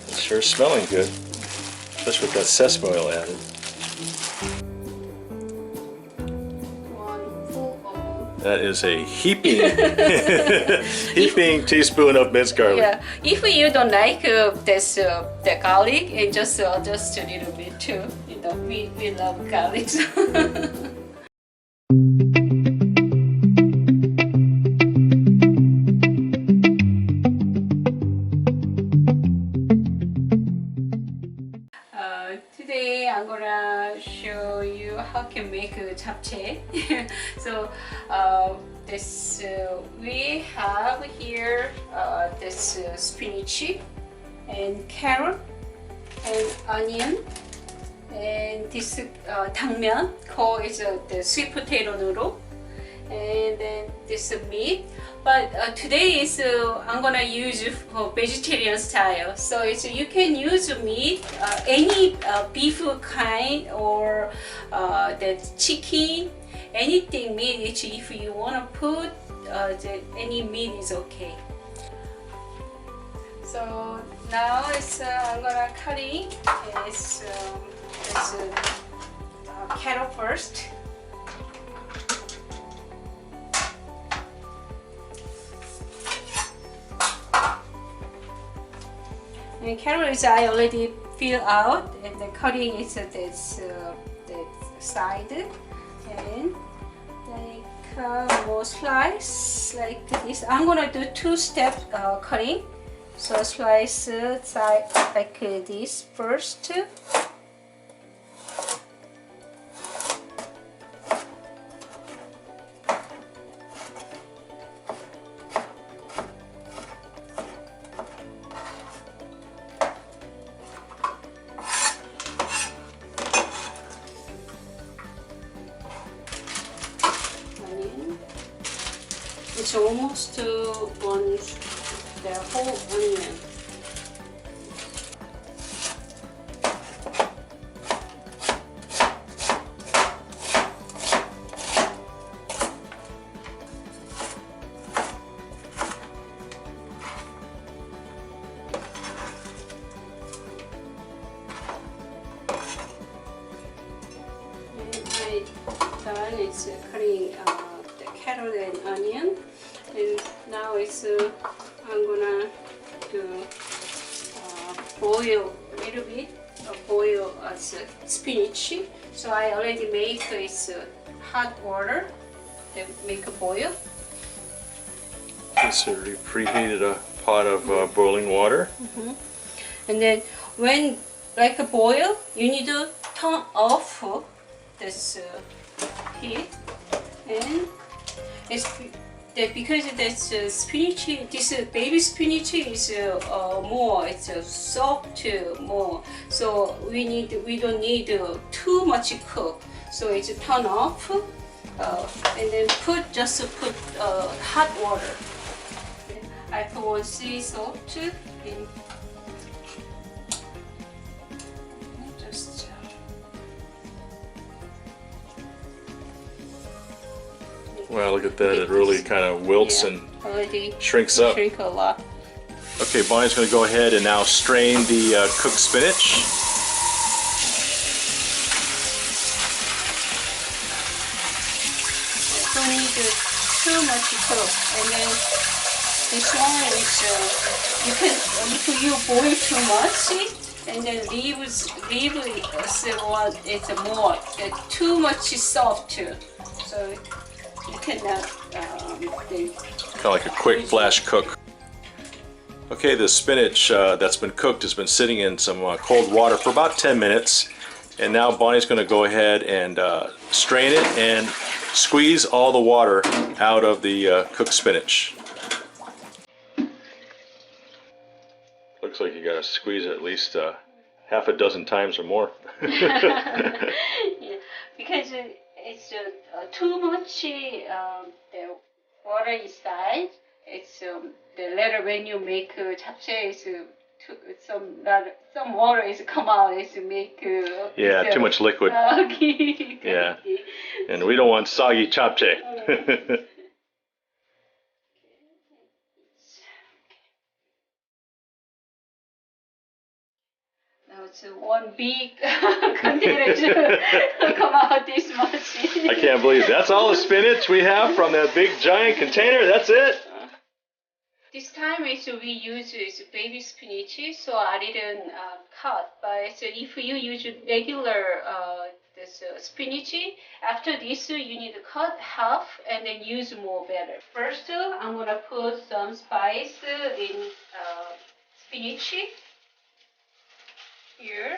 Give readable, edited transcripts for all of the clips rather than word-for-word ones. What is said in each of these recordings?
It's sure smelling good, especially with that sesame oil added. That is a heaping, heaping teaspoon of minced garlic. Yeah, if you don't like this the garlic, and just a little bit too. You know, we love garlic. Today I'm gonna show you how can make a japchae. So this we have here this spinach and carrot and onion, and this dangmyeon, called is the sweet potato noodle, and then this meat. But today is I'm gonna use for vegetarian style. So it's you can use meat, any beef kind or the chicken, anything meat. If you wanna put any meat is okay. So now it's I'm gonna cutting is carrot first. And carrot is I already fill out, and the cutting is this the side, and like more slice like this. I'm gonna do two-step cutting. So slice side like this first. It's almost on the whole onion. And I done is cutting the carrot and onion. And now it's I'm gonna do boil a little bit, boil spinach. So I already make this hot water that make a boil. So you preheated a pot of boiling water. And then when like a boil, you need to turn off this heat, and it's because this spinach, this baby spinach is more, it's soft more. So we don't need too much cook. So it's turn off, and then just put hot water. I put 1 sea salt in. Just Wow, look at that. It really kind of wilts and shrinks up. Shrink a lot. Okay, Bonnie's going to go ahead and now strain the cooked spinach. Don't need too much cook. And then this one is you can, if you boil too much, and then leave it's more too much soft too. So you cannot Kind of like a quick flash cook. Okay, the spinach that's been cooked has been sitting in some cold water for about 10 minutes. And now Bonnie's going to go ahead and strain it and squeeze all the water out of the cooked spinach. Looks like you got to squeeze it at least half a dozen times or more. yeah, because it's too much the water inside. It's the later when you make japchae, some water is come out. It's make yeah, too much liquid. Okay. Yeah, and we don't want soggy japchae. it's one big container to come out this much. I can't believe it. That's all the spinach we have from that big giant container. That's it. This time we use baby spinach, so I didn't cut. But so if you use regular this spinach, after this you need to cut half and then use more better. First, I'm gonna put some spice in spinach here.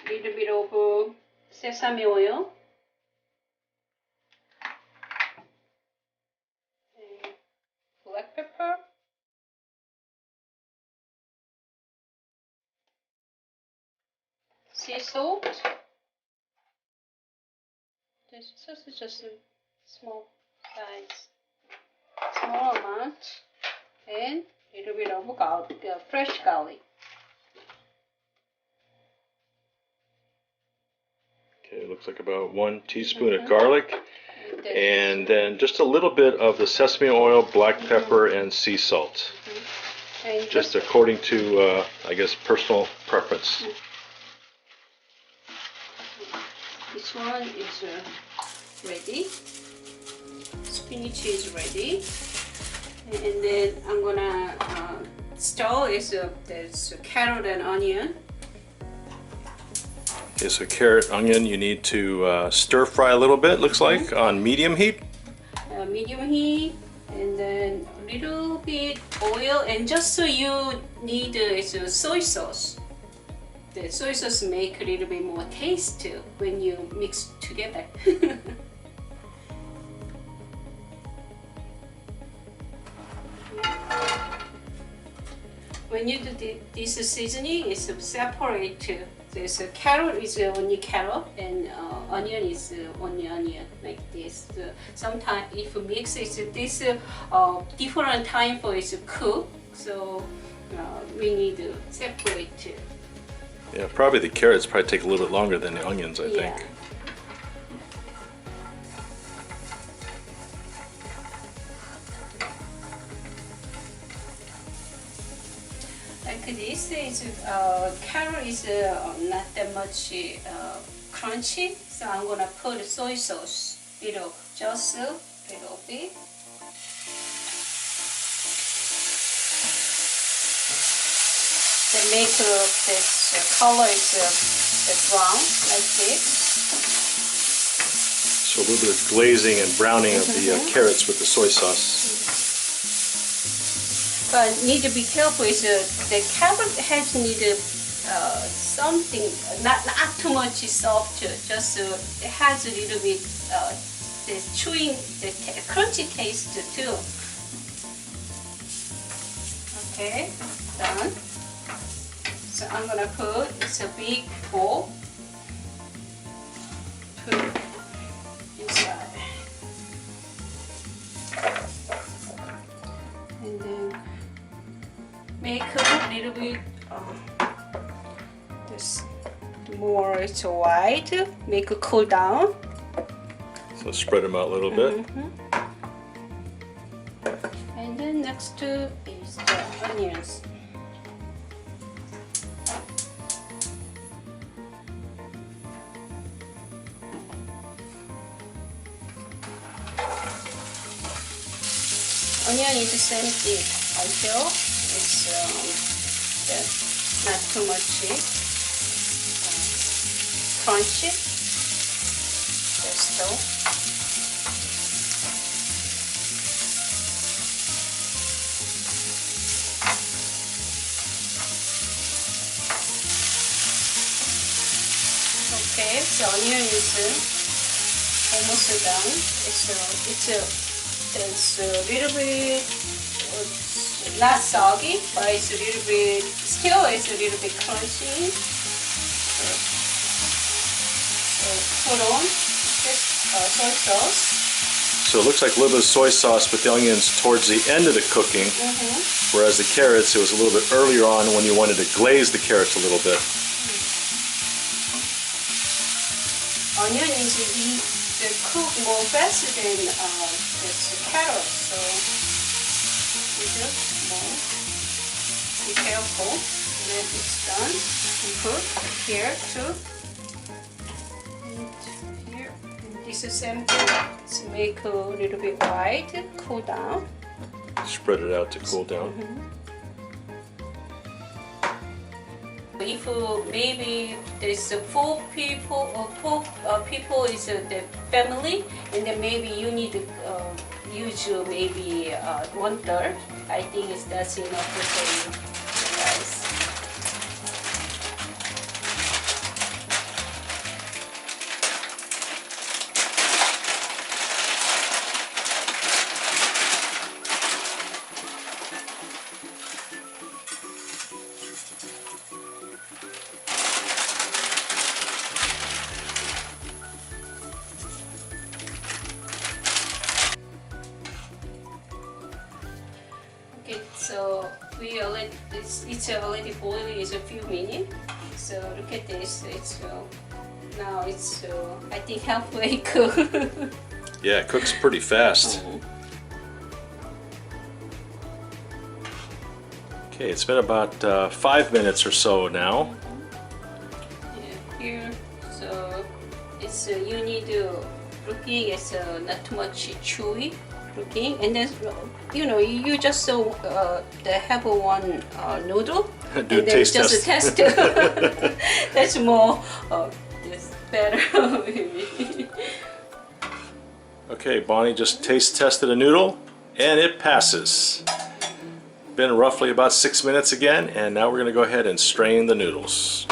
Little bit of sesame oil. And black pepper. Sea salt. This is just a small amount, and a little bit of fresh garlic. Okay, it looks like about 1 teaspoon of garlic, and then just a little bit of the sesame oil, black pepper, and sea salt. And Just according to, I guess, personal preference. This one is ready. Spinach is ready, and then I'm gonna stir there's carrot and onion. Okay, so carrot, onion, you need to stir fry a little bit, looks like, on medium heat. Medium heat, and then a little bit oil, and just so you need soy sauce. The soy sauce make a little bit more taste when you mix together. When you do this seasoning, it's separate. There's a carrot is only carrot, and onion is only onion, like this. Sometimes if you mix it, this different time for it to cook, so we need to separate. Yeah, probably the carrots probably take a little bit longer than the onions, I think. Like this is carrot is not that much crunchy, so I'm gonna put soy sauce, just a little bit. They make this color is brown like this. So a little bit of glazing and browning of the carrots with the soy sauce. But need to be careful is the carrot has need something not too much soft, just it has a little bit the chewing, the crunchy taste too. Okay, done. So I'm gonna put a big bowl. Put inside, and then make a little bit this more it's white. Make it cool down. So spread them out a little bit. And then next to is the onions. Onion is the same thing until it's not too much crunchy. Just so. Okay, so onion is almost done. It's a little bit not soggy, but it's a little bit it's a little bit crunchy. So put on this soy sauce. So it looks like a little bit of soy sauce with the onions towards the end of the cooking, whereas the carrots, it was a little bit earlier on when you wanted to glaze the carrots a little bit. Onion is cook more faster than this carrot. So we just more. Be careful when it's done. We put here too. And here. And this is empty. To make a little bit white, cool down. Spread it out to cool down. If maybe there's 4 people or 4 people is the family, and then maybe you need to use maybe 1/3. I think that's enough for you guys. Okay, so we already it's already boiling. It's a few minutes. So look at this. It's now it's I think halfway cooked. Yeah, it cooks pretty fast. Okay, it's been about 5 minutes or so now. Yeah, here. So it's you need to looking. It's not too much chewy looking, and then you just have one noodle Do and a then taste just test. test. That's more. That's better maybe. Okay, Bonnie just taste tested a noodle and it passes. Been roughly about 6 minutes again, and now we're going to go ahead and strain the noodles.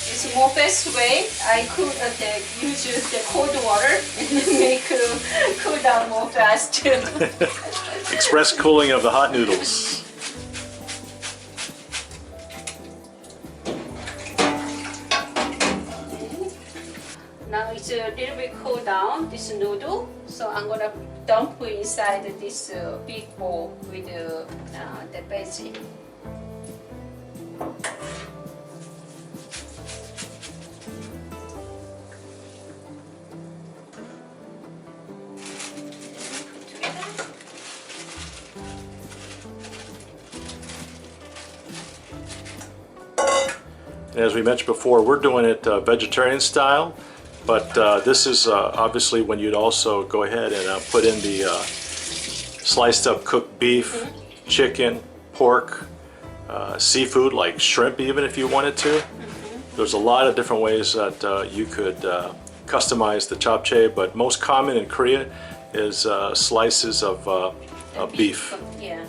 It's more best way. I could use the cold water and then make cool down more fast. Express cooling of the hot noodles. Now it's a little bit cool down, this noodle. So I'm gonna dump inside this big bowl with the veggie. As we mentioned before, we're doing it vegetarian style, but this is obviously when you'd also go ahead and put in the sliced up cooked beef, chicken, pork, seafood like shrimp even if you wanted to. There's a lot of different ways that you could customize the japchae, but most common in Korea is slices of beef. Yeah.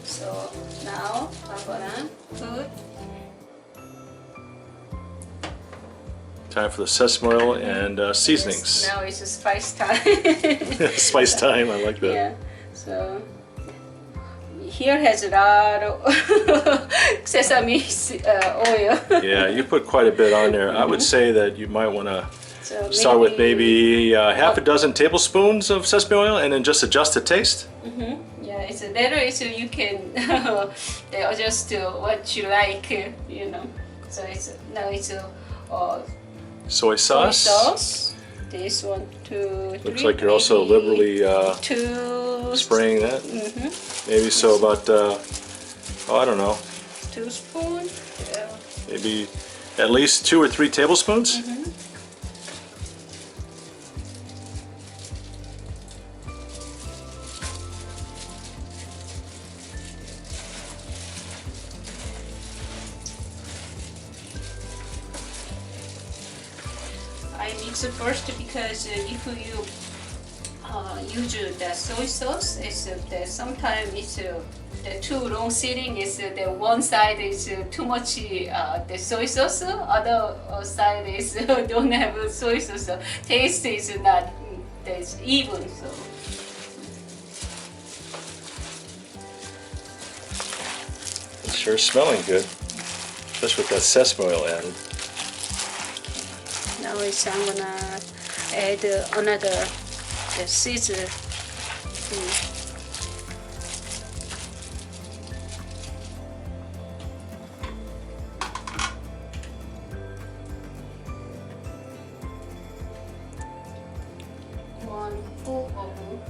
So now I'm gonna put. Time for the sesame oil and seasonings. Now it's a spice time. Spice time, I like that. Yeah. So here has a lot of sesame oil. Yeah, you put quite a bit on there. I would say that you might want to So start with maybe half a dozen tablespoons of sesame oil and then just adjust the taste. Yeah, it's a later. It's you can adjust to what you like. So it's now it's a. Soy sauce. Soy sauce. This 1, 2, 3. Looks like you're also liberally 2 spraying that. Maybe so about, I don't know, 2 spoons. Yeah. maybe at least 2 or 3 tablespoons. I mix it first because if you use the soy sauce, it's sometimes it's the too long sitting. Is the one side is too much the soy sauce, other side is don't have soy sauce. Taste is not that's even. So It's sure smelling good, especially with that sesame oil added. now Now I'm gonna add another the seeds.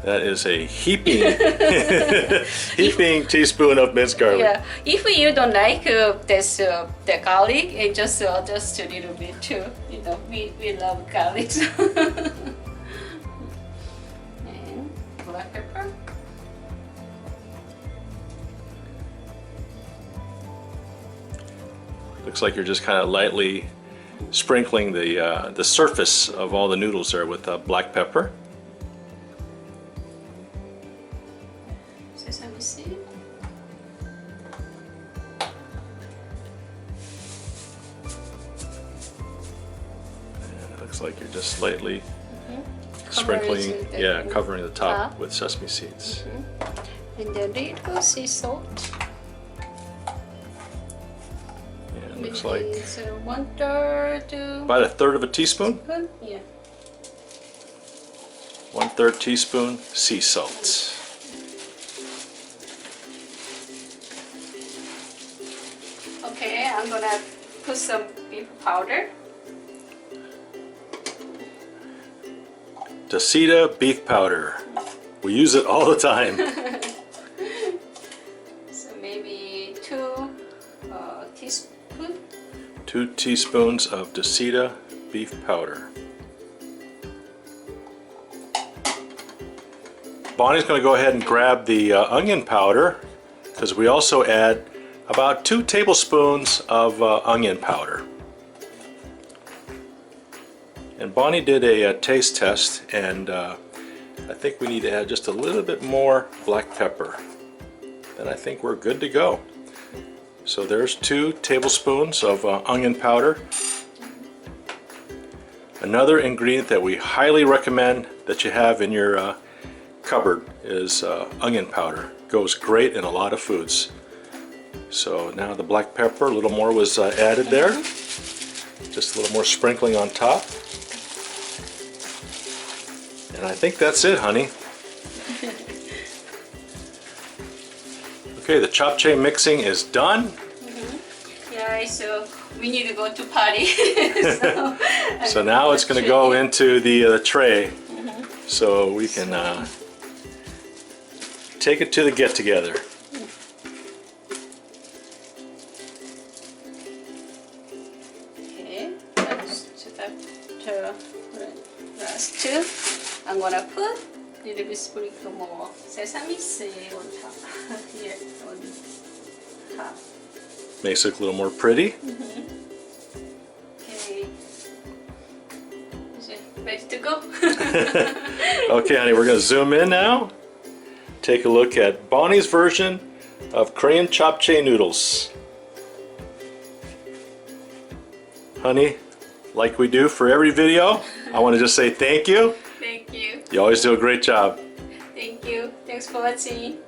That is a heaping, heaping teaspoon of minced garlic. Yeah, if you don't like this the garlic, and just a little bit too. You know, we love garlic. And black pepper. Looks like you're just kind of lightly sprinkling the surface of all the noodles there with black pepper. Sesame seed. And it looks like you're just lightly sprinkling, covering the top with sesame seeds. And then little sea salt. Yeah, it looks like 1/3 about 1/3 of a teaspoon. Yeah. 1/3 teaspoon sea salt. Okay, I'm gonna put some beef powder. Dasita beef powder. We use it all the time. So maybe 2 teaspoons. 2 teaspoons of Dasita beef powder. Bonnie's going to go ahead and grab the onion powder, because we also add about 2 tablespoons of onion powder. And Bonnie did a taste test, and I think we need to add just a little bit more black pepper. And I think we're good to go. So there's 2 tablespoons of onion powder. Another ingredient that we highly recommend that you have in your cupboard is onion powder. Goes great in a lot of foods. So now the black pepper, a little more was added there. Just a little more sprinkling on top. And I think that's it, honey. Okay, the japchae mixing is done. Yeah, so we need to go to party. So now it's going to go into the tray, so we can take it to the get-together. Okay, last 2. I'm gonna put a little bit sprinkle more sesame seed on top. Here on top. Makes it look a little more pretty. Okay. Is it ready to go? Okay, honey, we're going to zoom in now. Take a look at Bonnie's version of Korean japchae noodles. Honey, like we do for every video, I want to just say thank you. Thank you. You always do a great job. Thank you. Thanks for watching.